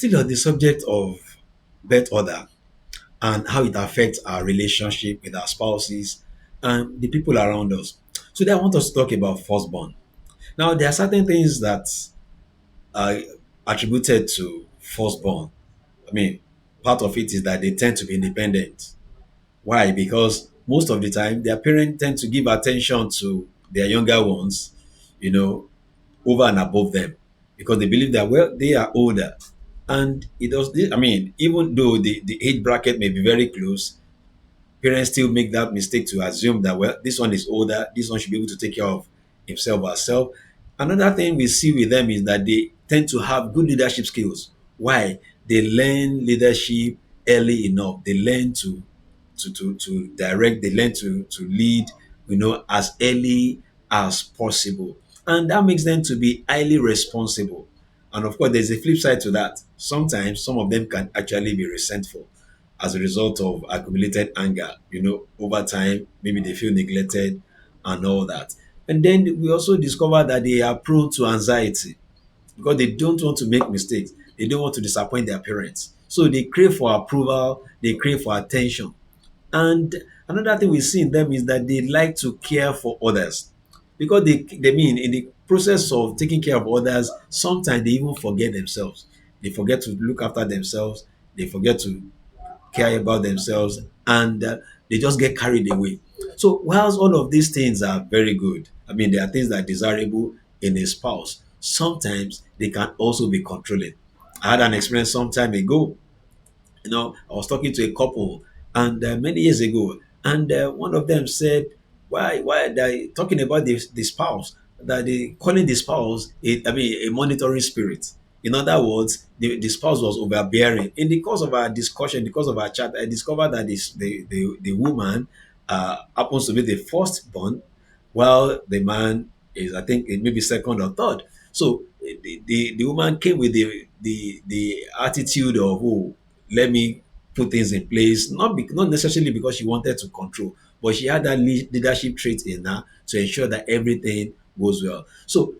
Still on the subject of birth order and how it affects our relationship with our spouses and the people around us. Today, I want us to talk about firstborn. Now, there are certain things that are attributed to firstborn. I mean, part of it is that they tend to be independent. Why? Because most of the time, their parents tend to give attention to their younger ones, you know, over and above them because they believe that, well, they are older. And it does, I mean, even though the age bracket may be very close, parents still make that mistake to assume that, well, this one is older, this one should be able to take care of himself or herself. Another thing we see with them is that they tend to have good leadership skills. Why? They learn leadership early enough. They learn to direct, they learn to lead, as early as possible. And that makes them to be highly responsible. And of course, there's a flip side to that. Sometimes some of them can actually be resentful as a result of accumulated anger, over time, maybe they feel neglected and all that. And then we also discover that they are prone to anxiety because they don't want to make mistakes. They don't want to disappoint their parents. So they crave for approval, they crave for attention. And another thing we see in them is that they like to care for others because they mean in the process of taking care of others, sometimes they even forget themselves. They forget to look after themselves. They forget to care about themselves, and they just get carried away. So, whilst all of these things are very good, I mean, there are things that are desirable in a spouse, sometimes they can also be controlling. I had an experience some time ago. I was talking to a couple, and many years ago, and one of them said, "Why are they talking about the spouse? That they calling the spouse, a monitoring spirit. In other words, the spouse was overbearing. In the course of our discussion, because of our chat, I discovered that the woman happens to be the firstborn, while the man is, I think, maybe second or third. So the woman came with the attitude of, oh, let me put things in place, not necessarily because she wanted to control, but she had that leadership trait in her to ensure that everything goes well. So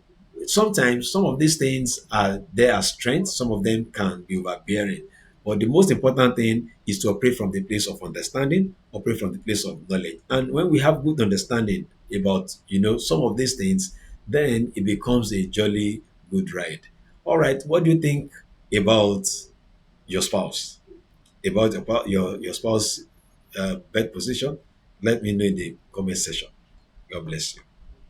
sometimes some of these things are there as strengths, some of them can be overbearing. But the most important thing is to operate from the place of understanding, operate from the place of knowledge. And when we have good understanding about, some of these things, then it becomes a jolly good ride. All right, what do you think about your spouse? About your spouse bed position? Let me know in the comment section. God bless you.